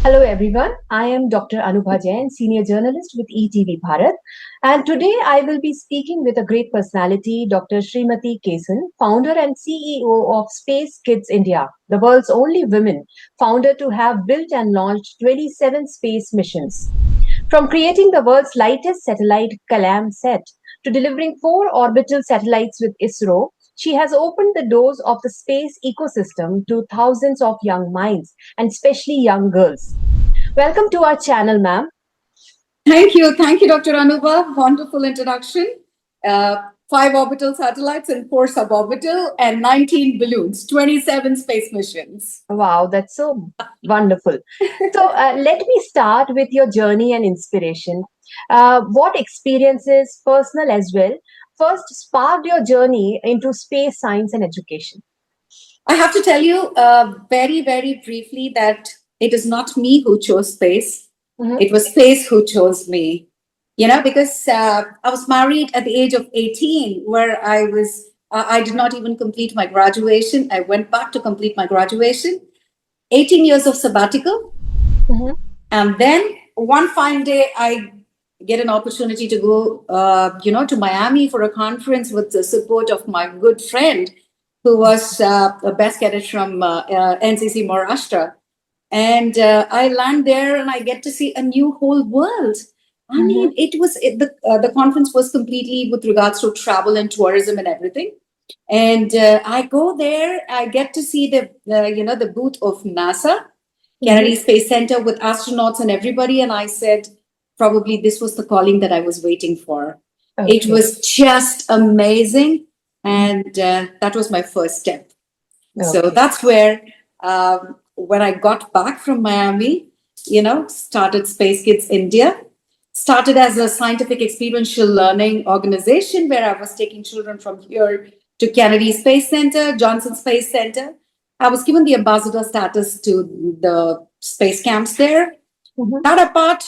Hello everyone, I am Dr. Anubha Jain, Senior Journalist with ETV Bharat, and today I will be speaking with a great personality, Dr. Srimathy Kesan, founder and CEO of Space Kids India, the world's only women founder to have built and launched 27 space missions. From creating the world's lightest satellite CalamSat to delivering 4 orbital satellites with ISRO, she has opened the doors of the space ecosystem to thousands of young minds and especially young girls. Welcome to our channel, ma'am. Thank you, Dr. Anubha. Wonderful introduction. Five orbital satellites and four suborbital, and 19 balloons, 27 space missions. Wow, that's so wonderful. So, let me start with your journey and inspiration. What experiences, personal as well, first sparked your journey into space science and education? I have to tell you very, very briefly that it is not me who chose space. Mhm. It was space who chose me. Because I was married at the age of 18, where I did not even complete my graduation. I went back to complete my graduation, 18 years of sabbatical. Mhm. And then one fine day, I get an opportunity to go, to Miami for a conference with the support of my good friend, who was a best cadet from NCC Maharashtra. And I land there and I get to see a new whole world. I Mhm. mean, the conference was completely with regards to travel and tourism and everything. And I go there, I get to see the booth of NASA, Mhm. Kennedy Space Center with astronauts and everybody. And I said, probably this was the calling that I was waiting for. It Okay. was just amazing. And that was my first step. So Okay. that's where, when I got back from Miami, started Space Kids India. Started as a scientific experiential learning organization where I was taking children from here to Kennedy Space Center, Johnson Space Center. I was given the ambassador status to the space camps there. Mhm. That apart,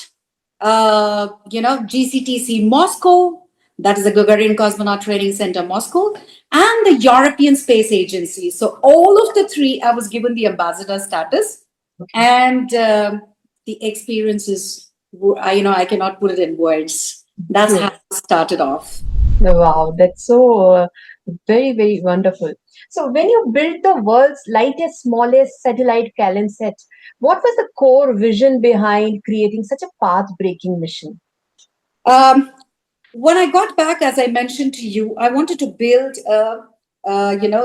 GCTC Moscow, that is the Gagarin Cosmonaut Training Center Moscow, and the European Space Agency. So all of the three, I was given the ambassador status, Okay. and the experiences, I cannot put it in words. That's how True. it started off. Wow, that's so very, very wonderful. So, when you built the world's lightest, smallest satellite CallanSat, what was the core vision behind creating such a path-breaking mission? Um, when I got back, as I mentioned to you, I wanted to build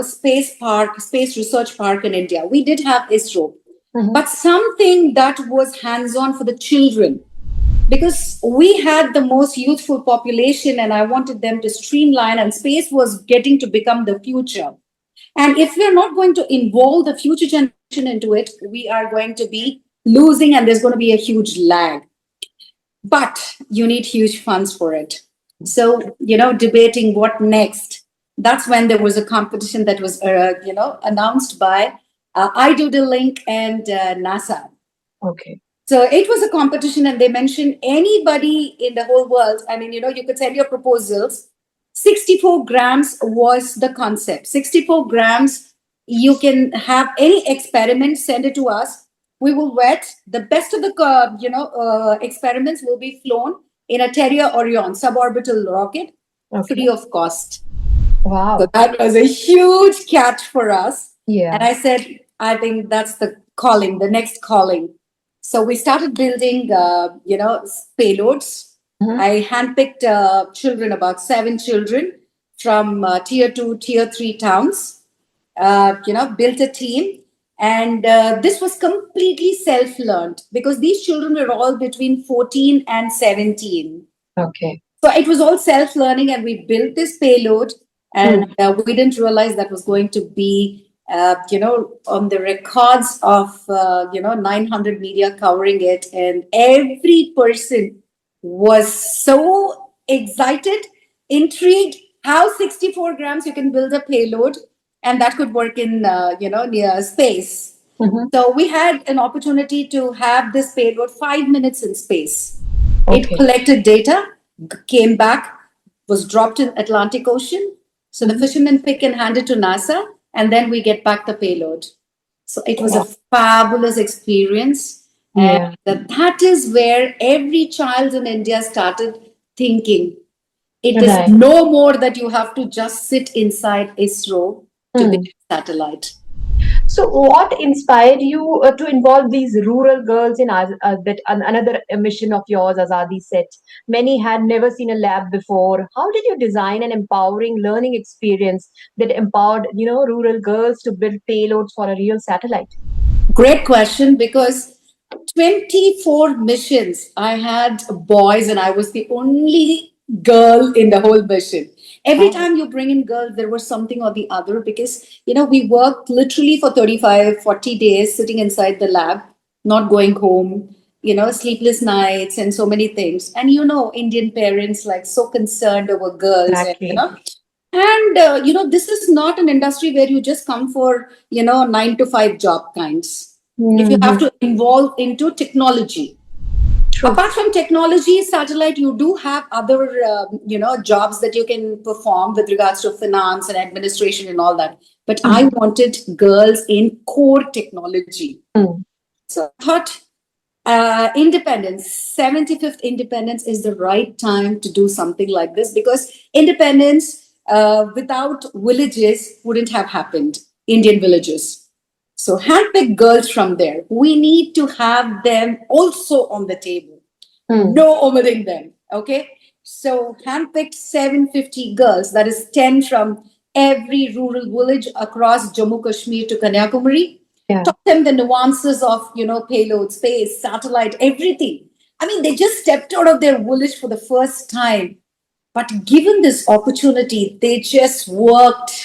space park, space research park in India. We did have ISRO, Mhm. but something that was hands-on for the children, because we had the most youthful population, and I wanted them to streamline, and space was getting to become the future. And if we're not going to involve the future generation into it, we are going to be losing, and there's going to be a huge lag. But you need huge funds for it. So, debating what next. That's when there was a competition that was, announced by iDoodle and NASA. Okay. So it was a competition, and they mentioned anybody in the whole world. I mean, you could send your proposals. 64 grams was the concept. 64 grams, you can have any experiment, send it to us. We will vet the best of the experiments will be flown in a Terrier Orion suborbital rocket, Okay. free of cost. So Wow. that was a huge catch for us. And Yeah. I said, I think that's the calling, the next calling. So we started building, payloads. Mhm. I handpicked children, about 7 children from tier 2, tier 3 towns, built a team. And this was completely self learned because these children were all between 14 and 17. Okay. So it was all self learning, and we built this payload, and Hmm. we didn't realize that was going to be, on the records of, 900 media covering it. And every person was so excited, intrigued how 64 grams you can build a payload, and that could work in, near space. Mhm. So we had an opportunity to have this payload 5 minutes in space. It Okay. collected data, came back, was dropped in Atlantic Ocean. So the Mhm. fishermen pick and hand it to NASA, and then we get back the payload. So it was a Wow. fabulous experience. Yeah. That is where every child in India started thinking it is Right. no more that you have to just sit inside ISRO to build Hmm. a satellite. So, what inspired you to involve these rural girls in another mission of yours, Azadi set? Many had never seen a lab before. How did you design an empowering learning experience that empowered, rural girls to build payloads for a real satellite? Great question, because 24 missions I had boys and I was the only girl in the whole mission. Every Oh, time you bring in girls, there was something or the other, because we worked literally for 35, 40 days sitting inside the lab, not going home, sleepless nights and so many things. And Indian parents like so concerned over girls, and exactly. this is not an industry where you just come for 9 to 5 job kinds. If you have Hmm. to involve into technology, True. apart from technology, satellite, you do have other jobs that you can perform with regards to finance and administration and all that. But I Hmm. wanted girls in core technology. Hmm. So I thought independence, 75th independence is the right time to do something like this, because independence without villages wouldn't have happened, Indian villages. So handpick girls from there. We need to have them also on the table. Hmm. No omitting them. Okay. So handpicked 750 girls, that is 10 from every rural village across Jammu Kashmir to Kanyakumari, Yeah. taught them the nuances of payload, space, satellite, everything. I mean, they just stepped out of their village for the first time, but given this opportunity, they just worked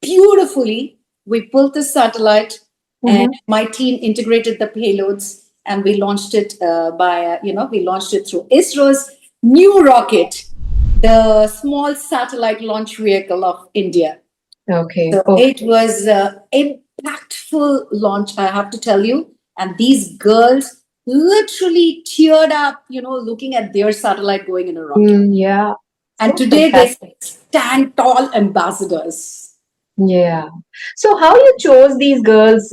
beautifully. We built the satellite, and Hmm. my team integrated the payloads, and we launched it we launched it through ISRO's new rocket, the small satellite launch vehicle of India. Okay. So Perfect. it was impactful launch, I have to tell you. And these girls literally teared up, looking at their satellite going in a rocket. Yeah. And So today they fantastic. stand tall ambassadors. Yeah. So how you chose these girls?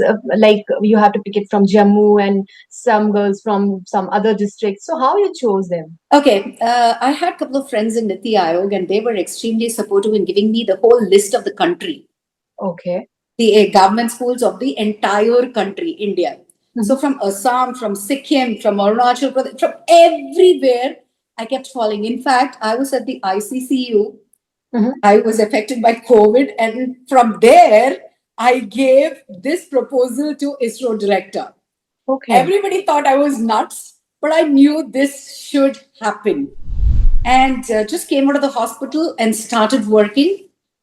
Like you have to pick it from Jammu and some girls from some other districts. So how you chose them? Okay, I had a couple of friends in Niti Aayog, and they were extremely supportive in giving me the whole list of the country, Okay. the government schools of the entire country, India. So Hmm. from Assam, from Sikkim, from Arunachal Pradesh, from everywhere, I kept falling. In fact, I was at the ICCU. Hmm. I was affected by COVID, and from there, I gave this proposal to ISRO director. Okay. Everybody thought I was nuts, but I knew this should happen. And just came out of the hospital and started working,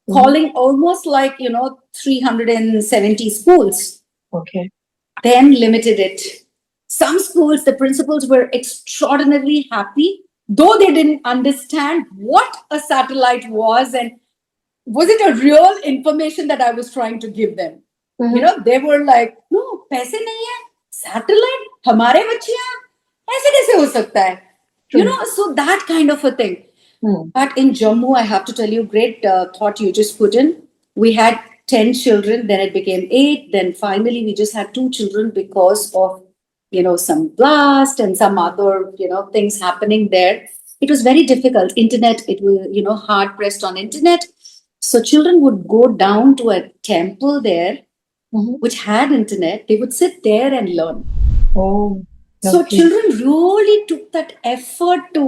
Hmm. calling almost like 370 schools, Okay. then limited it. Some schools, the principals were extraordinarily happy, though they didn't understand what a satellite was and was it a real information that I was trying to give them. Hmm. They were like, no, पैसे नहीं है, satellite हमारे बच्चे हैं, ऐसे कैसे हो सकता है? True. So that kind of a thing. Hmm. But in Jammu, I have to tell you, great thought you just put in. We had 10 children, then it became 8, then finally we just had 2 children because of, some blast and some other, things happening there. It was very difficult. Internet, it was, hard pressed on internet. So children would go down to a temple there, Hmm. which had internet. They would sit there and learn. Oh, So lovely. children really took that effort to,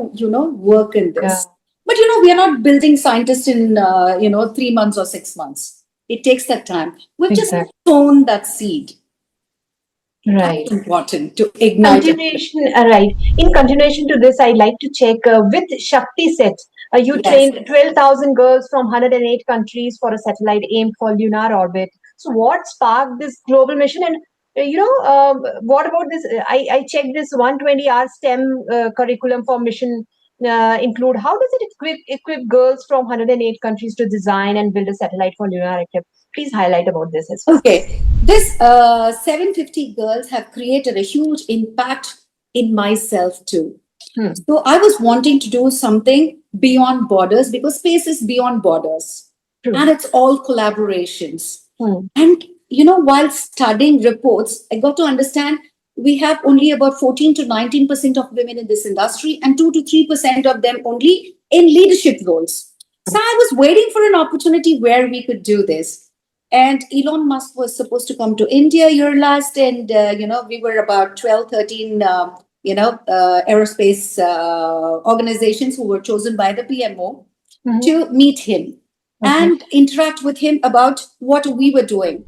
work in Yeah. this. But we are not building scientists in 3 months or 6 months. It takes that time. We've just Exactly. sown that seed. Right. That's important to ignite it. Continuation, right. In continuation to this, I'd like to check with Shakti set. You Yes. trained 12,000 girls from 108 countries for a satellite aimed for lunar orbit. So, what sparked this global mission? And what about this? I checked this 120-hour STEM curriculum for mission include. How does it equip girls from 108 countries to design and build a satellite for lunar activity? Please highlight about this as well. Okay. This 750 girls have created a huge impact in myself too. Hmm. So I was wanting to do something beyond borders, because space is beyond borders True. and it's all collaborations. Hmm. And, while studying reports, I got to understand we have only about 14 to 19% of women in this industry, and 2 to 3% of them only in leadership roles. So I was waiting for an opportunity where we could do this. And Elon Musk was supposed to come to India year last, and we were about 12, 13, aerospace organizations who were chosen by the PMO to meet him and interact with him about what we were doing.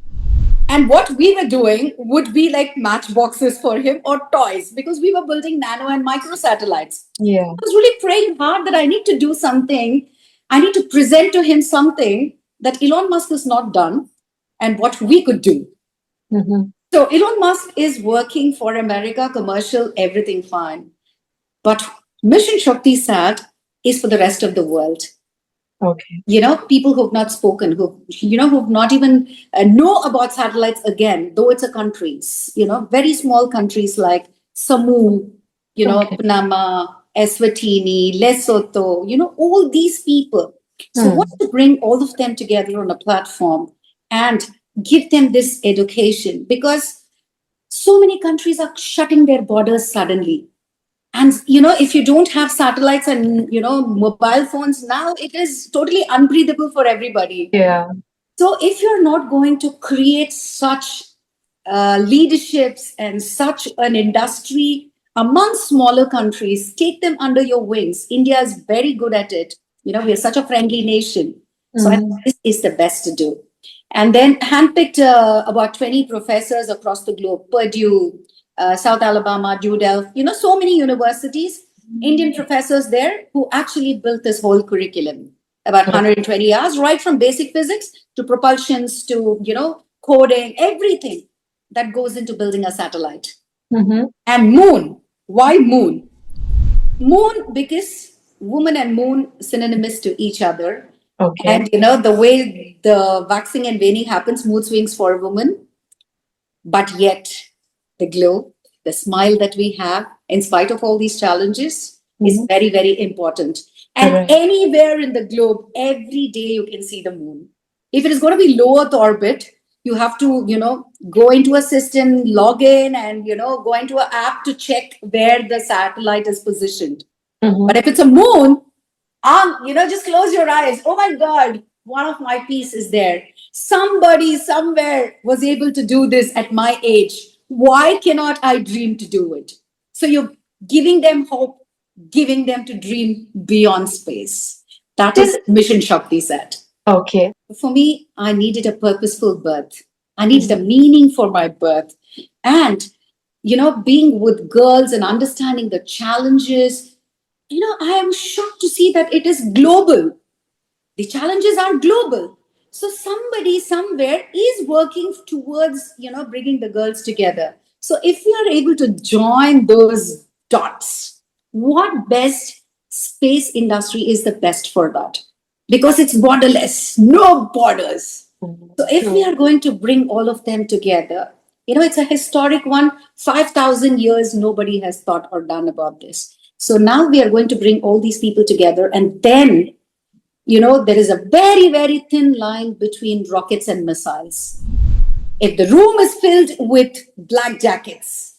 And what we were doing would be like matchboxes for him or toys, because we were building nano and micro satellites. Yeah. I was really praying hard that I need to do something. I need to present to him something that Elon Musk has not done and what we could do. So Elon Musk is working for America, commercial, everything fine. But Mission Shakti Sat is for the rest of the world. Okay. People who've not spoken, who've not even know about satellites again, though it's a countries, very small countries like Samu, Panama, Eswatini, Lesotho, all these people. So what to bring all of them together on a platform and give them this education, because so many countries are shutting their borders suddenly. And if you don't have satellites and mobile phones now, it is totally unbreathable for everybody. Yeah. So if you're not going to create such leaderships and such an industry among smaller countries, take them under your wings. India is very good at it. We are such a friendly nation. So I think this is the best to do. And then handpicked about 20 professors across the globe: Purdue, South Alabama, Delft, so many universities, Indian professors there who actually built this whole curriculum, about 120 hours, right from basic physics to propulsions to, coding, everything that goes into building a satellite. And moon. Why moon? Moon, because woman and moon synonymous to each other. Okay. And the way the waxing and waning happens, mood swings for women, but yet the glow, the smile that we have, in spite of all these challenges, is very, very important. And anywhere in the globe, every day you can see the moon. If it is going to be low Earth orbit, you have to, go into a system, log in, and, go into an app to check where the satellite is positioned. But if it's a moon, just close your eyes. Oh my God, one of my piece is there. Somebody somewhere was able to do this at my age. Why cannot I dream to do it? So you're giving them hope, giving them to dream beyond space. That is Mission Shakti Sat. Okay. For me, I needed a purposeful birth. I needed a meaning for my birth. And, being with girls and understanding the challenges, I am shocked to see that it is global. The challenges are global. So somebody somewhere is working towards, bringing the girls together. So if we are able to join those dots, what best space industry is the best for that? Because it's borderless, no borders. So if we are going to bring all of them together, it's a historic one. 5,000 years, nobody has thought or done about this. So now we are going to bring all these people together, and then, there is a very, very thin line between rockets and missiles. If the room is filled with black jackets,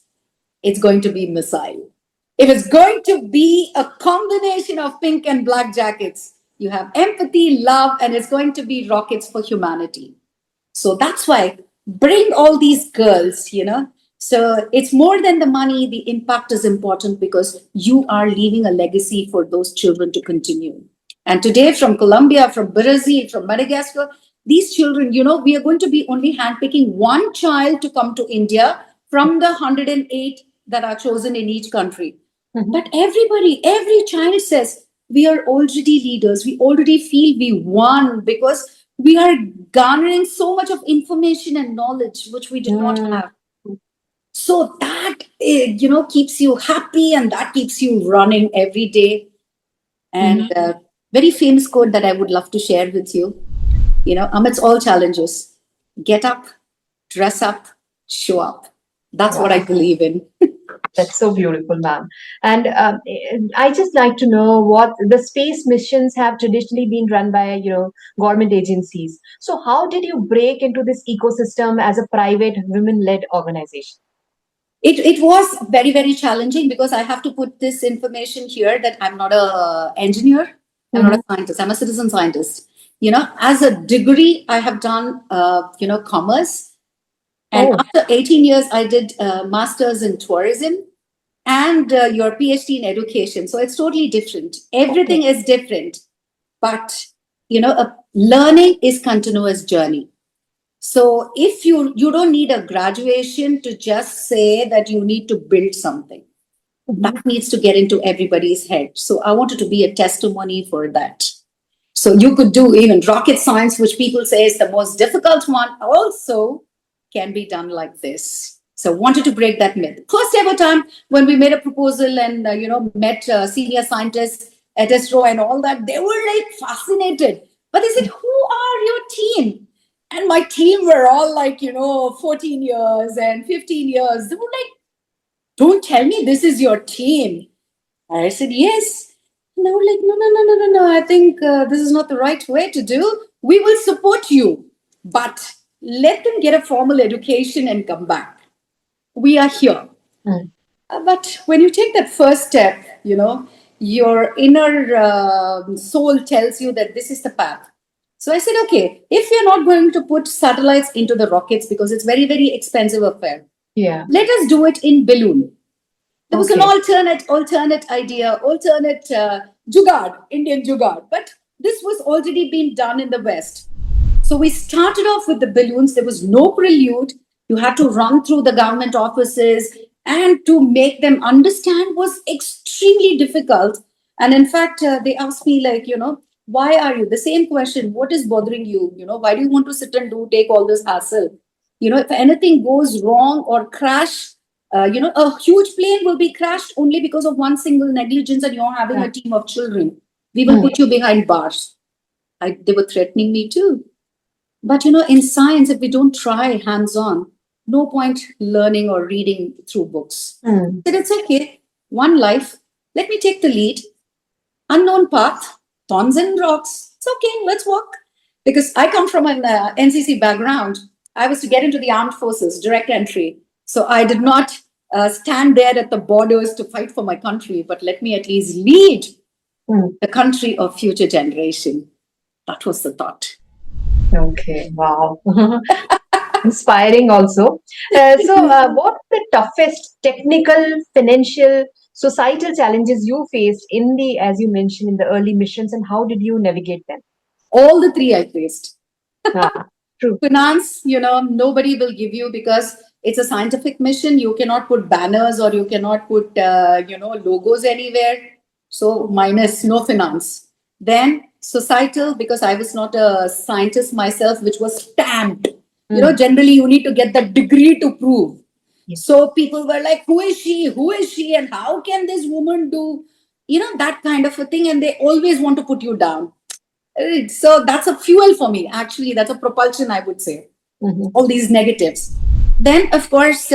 it's going to be missile. If it's going to be a combination of pink and black jackets, you have empathy, love, and it's going to be rockets for humanity. So that's why bring all these girls, So it's more than the money. The impact is important because you are leaving a legacy for those children to continue. And today, from Colombia, from Brazil, from Madagascar, these children, we are going to be only handpicking one child to come to India from the 108 that are chosen in each country. But everybody, every child says, we are already leaders. We already feel we won because we are garnering so much of information and knowledge which we did not have. So that, keeps you happy, and that keeps you running every day. And very famous quote that I would love to share with you, amidst all challenges, get up, dress up, show up. That's what I believe in. That's so beautiful, ma'am. And I just like to know what the space missions have traditionally been run by, government agencies. So how did you break into this ecosystem as a private women-led organization? It was very, very challenging because I have to put this information here that I'm not a engineer, I'm not a Mhm. scientist, I'm a citizen scientist. As a degree, I have done, commerce. And Oh, after 18 years, I did master's in tourism and your PhD in education. So it's totally different. okay. Everything is different. But, learning is continuous journey. So if you don't need a graduation to just say that you need to build something. That Mhm. needs to get into everybody's head. So I wanted to be a testimony for that. So you could do even rocket science, which people say is the most difficult one, also can be done like this. So wanted to break that myth. First ever time when we made a proposal and met senior scientists at ISRO and all that, they were like fascinated. But they said, "Who are your team?" And my team were all like 14 years and 15 years. They were like, "Don't tell me this is your team." I said, "Yes." And they were like, "No, no, no, no, no, no. I think this is not the right way to do. We will support you, but let them get a formal education and come back. We are here." Mm. But when you take that first step, your inner soul tells you that this is the path. So I said, okay, if you're not going to put satellites into the rockets because it's very, very expensive affair, Yeah. let us do it in balloon. There was an Okay. alternate idea, alternate jugaad, Indian jugaad, but this was already being done in the West. So we started off with the balloons. There was no prelude. You had to run through the government offices, and to make them understand was extremely difficult. And in fact, they asked me, like, why are you? The same question, what is bothering you? Why do you want to sit and take all this hassle? If anything goes wrong or crash, a huge plane will be crashed only because of one single negligence, and you're having Yeah. a team of children. We will Mm. put you behind bars. They were threatening me too. But in science, if we don't try hands on, no point learning or reading through books. Mm. I said, it's okay. One life. Let me take the lead. Unknown path, thorns and rocks. It's okay. Let's walk. Because I come from an NCC background. I was to get into the armed forces, direct entry. So I did not stand there at the borders to fight for my country, but let me at least lead Mm. the country of future generation. That was the thought. Okay. Wow. Inspiring also. What are the toughest technical, financial, societal challenges you faced in the, as you mentioned, in the early missions, and how did you navigate them? All the three I faced. Ah, true. Finance, nobody will give you because it's a scientific mission. You cannot put banners or you cannot put, logos anywhere. So, minus no finance. Then, societal, because I was not a scientist myself, which was stamped. Mm. Generally, you need to get the degree to prove. Yeah. So, people were like, who is she? Who is she? And how can this woman do, that kind of a thing? And they always want to put you down. So that's a fuel for me. Actually, that's a propulsion, I would say. Mhm. All these negatives. Then, of course,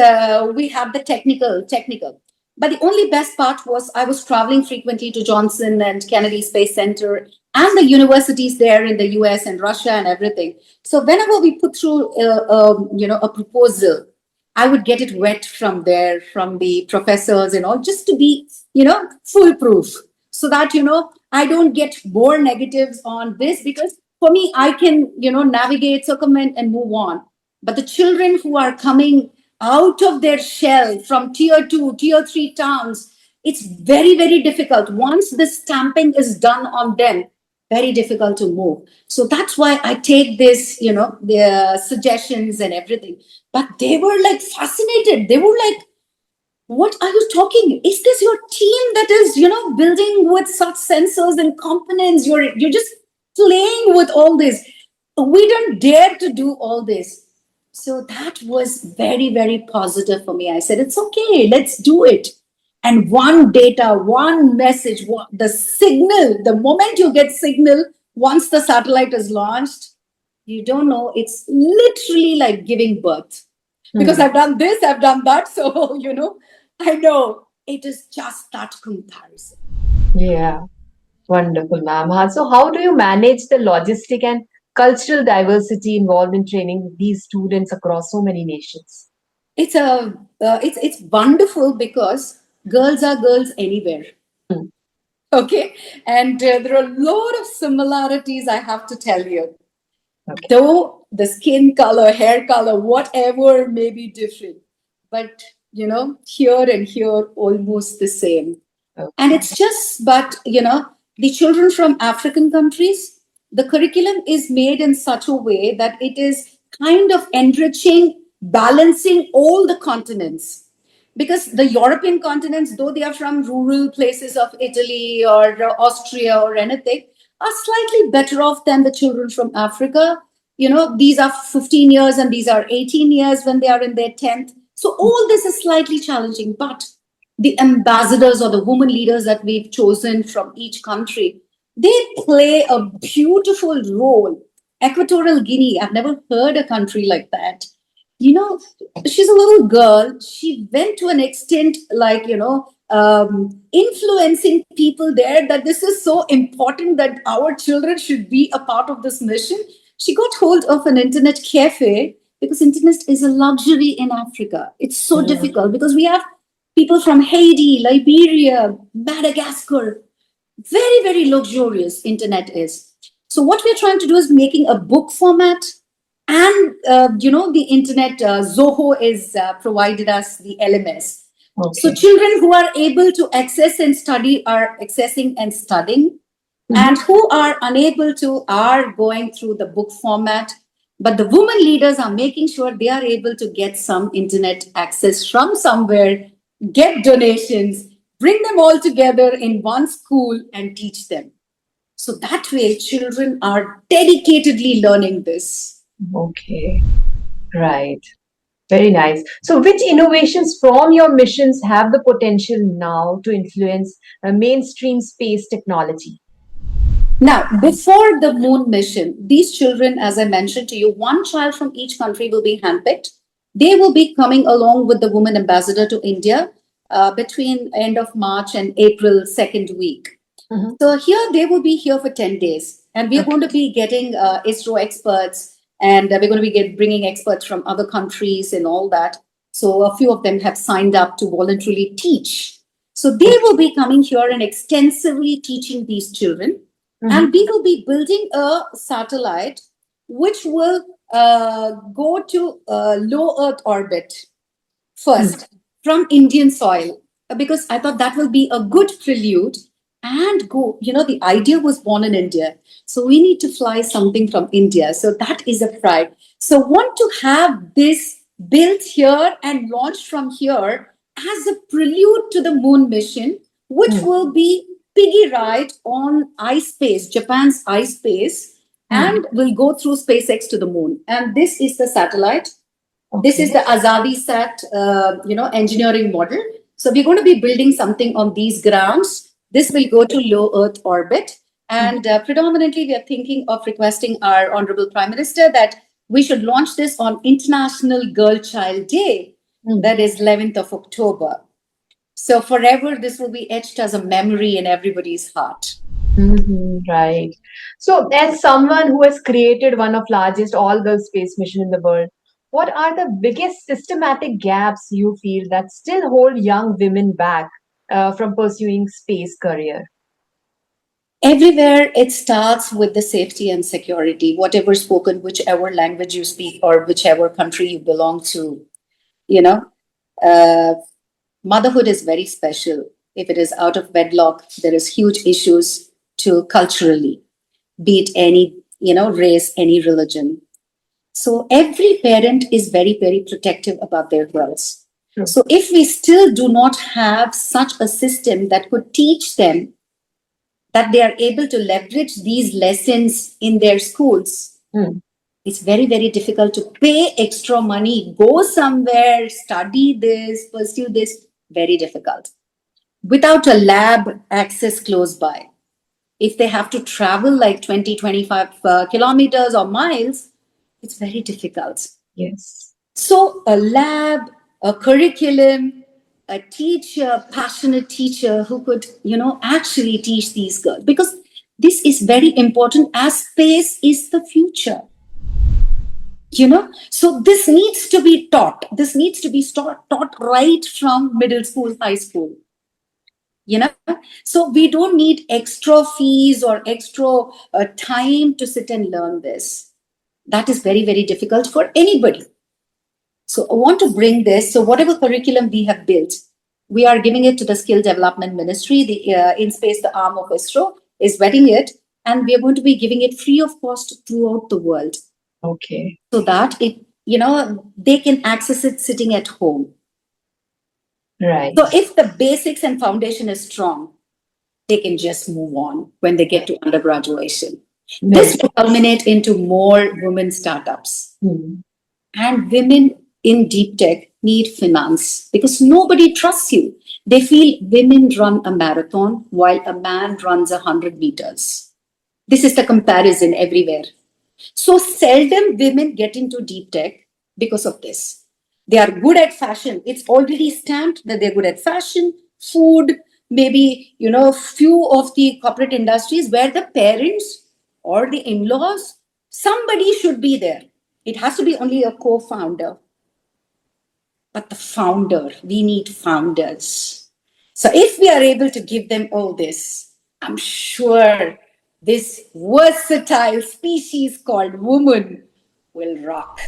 we have the technical. But the only best part was I was traveling frequently to Johnson and Kennedy Space Center and the universities there in the US and Russia and everything. So whenever we put through, a proposal, I would get it wet from there, from the professors and all, just to be, foolproof. So that, I don't get more negatives on this because for me, I can, navigate, circumvent, and move on. But the children who are coming out of their shell from tier two, tier three towns, it's very, very difficult. Once the stamping is done on them, very difficult to move. So that's why I take this, the suggestions and everything. But they were like fascinated. They were like, what are you talking? Is this your team that is, building with such sensors and components? You're just playing with all this. We don't dare to do all this. So that was very, very positive for me. I said, it's okay, let's do it. And one data, one message, the signal, the moment you get signal, once the satellite is launched, you don't know, it's literally like giving birth. Because Mm. I've done this, I've done that. So, I know it is just that comparison. Yeah. Wonderful, ma'am. So, how do you manage the logistic and cultural diversity involved in training these students across so many nations? It's wonderful because girls are girls anywhere. Mm. Okay, and there are a lot of similarities, I have to tell you. Okay. Though the skin color, hair color, whatever may be different, but here and here almost the same. And Okay. it's just, but the children from African countries, the curriculum is made in such a way that it is kind of enriching, balancing all the continents. Because the European continents, though they are from rural places of Italy or Austria or anything, are slightly better off than the children from Africa. These are 15 years and these are 18 years when they are in their 10th. So all this is slightly challenging, but the ambassadors or the women leaders that we've chosen from each country, they play a beautiful role. Equatorial Guinea, I've never heard a country like that. you know she's a little girl. She went to an extent, like, influencing people there, that this is so important that our children should be a part of this mission. She got hold of an internet cafe, because internet is a luxury in Africa. It's so Mm. difficult because we have people from Haiti, Liberia, Madagascar. Very, very luxurious internet is. So what we're trying to do is making a book format, and the internet, Zoho is provided us the LMS. So Okay. children who are able to access and study are accessing and studying, Mhm. and who are unable to are going through the book format. But the women leaders are making sure they are able to get some internet access from somewhere, get donations, bring them all together in one school and teach them. So that way, children are dedicatedly learning this. Okay. Right. Very nice. So, which innovations from your missions have the potential now to influence mainstream space technology? Now, before the moon mission, these children, as I mentioned to you, one child from each country will be handpicked. They will be coming along with the woman ambassador to India between end of March and April second week. Mhm. So here they will be here for 10 days, and we are Okay. going to be getting ISRO experts, and we're going to be bringing experts from other countries and all that. So a few of them have signed up to voluntarily teach. So they Okay. will be coming here and extensively teaching these children, and Mhm. we will be building a satellite which will go to low Earth orbit Mm. first from Indian soil, because I thought that will be a good prelude and go. The idea was born in India. So we need to fly something from India. So that is a pride. So want to have this built here and launched from here as a prelude to the moon mission, which Mm. will be piggy ride on iSpace, Japan's iSpace, Mm. and will go through SpaceX to the moon. And this is the satellite. This is Okay. the Azadi Sat, engineering model. So we're going to be building something on these grounds. This will go to low Earth orbit, Mm. and predominantly we are thinking of requesting our Honorable Prime Minister that we should launch this on International Girl Child Day, Mm. that is 11th of October. So forever, this will be etched as a memory in everybody's heart. Right. So, as someone who has created one of largest all-girl space mission in the world, what are the biggest systematic gaps you feel that still hold young women back from pursuing space career? Everywhere it starts with the safety and security, whatever spoken, whichever language you speak or whichever country you belong to. You know, uh, motherhood is very special. If it is out of wedlock, there is huge issues to culturally, be it any, race, any religion. So every parent is very, very protective about their girls. True. So if we still do not have such a system that could teach them, that they are able to leverage these lessons in their schools, Mm. it's very, very difficult to pay extra money, go somewhere, study this, pursue this. Very difficult. Without a lab access close by. If they have to travel like 20, 25 kilometers or miles, it's very difficult. Yes. So, a lab, a curriculum, a teacher, passionate teacher who could, actually teach these girls, because this is very important as space is the future. So this needs to be taught. This needs to be taught right from middle school, high school. So we don't need extra fees or extra time to sit and learn this. That is very, very difficult for anybody. So I want to bring this. So whatever curriculum we have built, we are giving it to the Skill Development Ministry. The in space, the arm of ISRO is vetting it, and we are going to be giving it free of cost throughout the world. Okay. So that they can access it sitting at home. Right. So if the basics and foundation is strong, they can just move on when they get to undergraduation. This will culminate into more women startups. And women in deep tech need finance because nobody trusts you. They feel women run a marathon while a man runs 100 meters. This is the comparison everywhere. So seldom women get into deep tech because of this. They are good at fashion. It's already stamped that they're good at fashion, food, maybe, few of the corporate industries where the parents or the in-laws, somebody should be there. It has to be only a co-founder. But the founder, we need founders. So if we are able to give them all this, I'm sure this versatile species called woman will rock.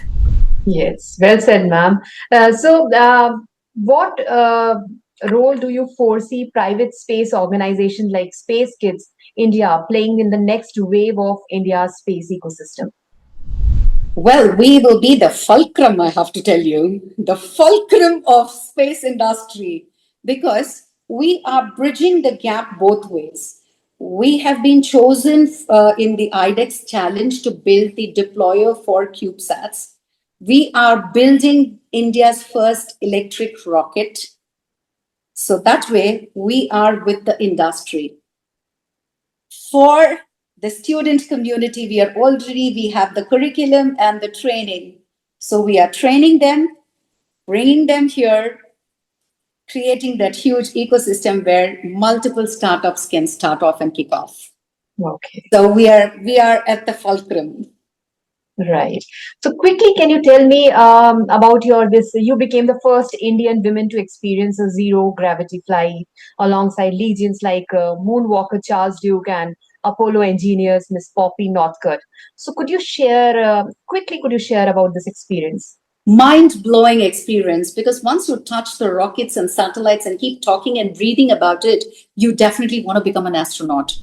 Yes, well said, ma'am. What role do you foresee private space organizations like Space Kids India playing in the next wave of India's space ecosystem? Well, we will be the fulcrum, I have to tell you, the fulcrum of space industry, because we are bridging the gap both ways. We have been chosen in the IDEX challenge to build the deployer for CubeSats. We are building India's first electric rocket. So that way, we are with the industry. For the student community, we have the curriculum and the training. So we are training them, bringing them here, creating that huge ecosystem where multiple startups can start off and kick off. Okay. So we are at the fulcrum. Right. So quickly, can you tell me about your this? You became the first Indian woman to experience a zero gravity flight alongside legions like Moonwalker Charles Duke and Apollo engineers Miss Poppy Northcutt. So could you share quickly? Could you share about this experience? Mind-blowing experience, because once you touch the rockets and satellites and keep talking and reading about it, you definitely want to become an astronaut.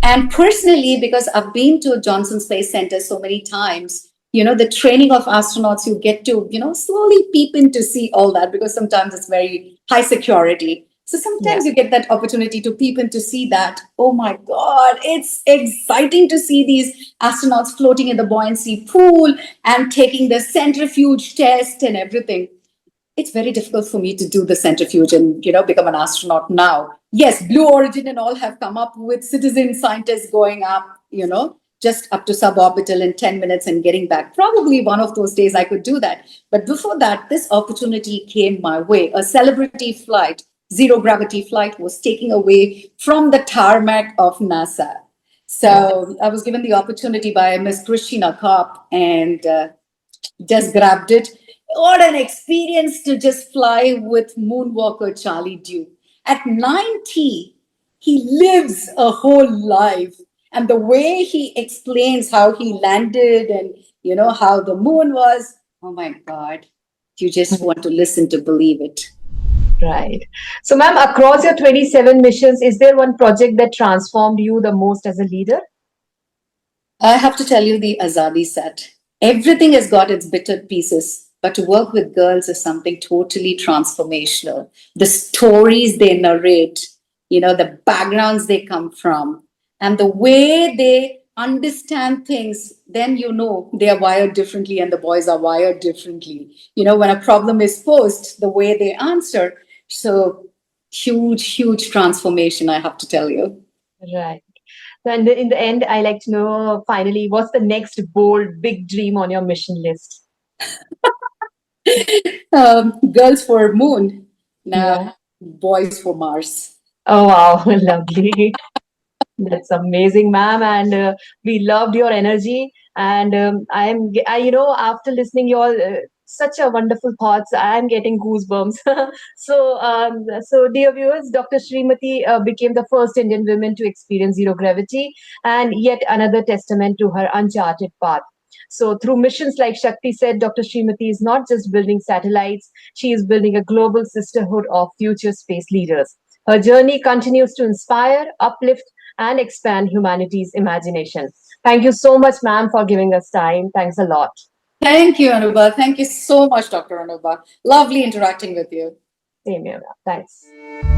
And personally, because I've been to Johnson Space Center so many times, the training of astronauts, you get to, slowly peep in to see all that, because sometimes it's very high security. So sometimes you get that opportunity to peep in to see that. Oh my God, it's exciting to see these astronauts floating in the buoyancy pool and taking the centrifuge test and everything. It's very difficult for me to do the centrifuge and become an astronaut now. Yes, Blue Origin and all have come up with citizen scientists going up, just up to suborbital in 10 minutes and getting back. Probably one of those days I could do that. But before that, this opportunity came my way. A celebrity flight, zero gravity flight, was taken away from the tarmac of NASA. So I was given the opportunity by Miss Christina Kopp and just grabbed it. What an experience to just fly with Moonwalker Charlie Duke. At 90, he lives a whole life. And the way he explains how he landed and, how the moon was, oh my God, you just want to listen to believe it. Right. So, ma'am, across your 27 missions, is there one project that transformed you the most as a leader? I have to tell you the Azadi set. Everything has got its bitter pieces, but to work with girls is something totally transformational. The stories they narrate, the backgrounds they come from, and the way they understand things, then they are wired differently and the boys are wired differently. When a problem is posed, the way they answer. So huge, huge transformation, I have to tell you. Right. And in the end, I like to know finally, what's the next bold, big dream on your mission list? Girls for moon, now Yeah. boys for Mars. Oh, wow. Lovely. That's amazing, ma'am. And we loved your energy. And after listening your such a wonderful thoughts, I am getting goosebumps. So dear viewers, Dr. Srimathy became the first Indian woman to experience zero gravity, and yet another testament to her uncharted path. So, through missions like Shakti said, Dr. Srimathy is not just building satellites, she is building a global sisterhood of future space leaders. Her journey continues to inspire, uplift, and expand humanity's imagination. Thank you so much, ma'am, for giving us time. Thanks a lot. Thank you, Anubha. Thank you so much, Dr. Anubha. Lovely interacting with you. Same here, ma'am. Thanks.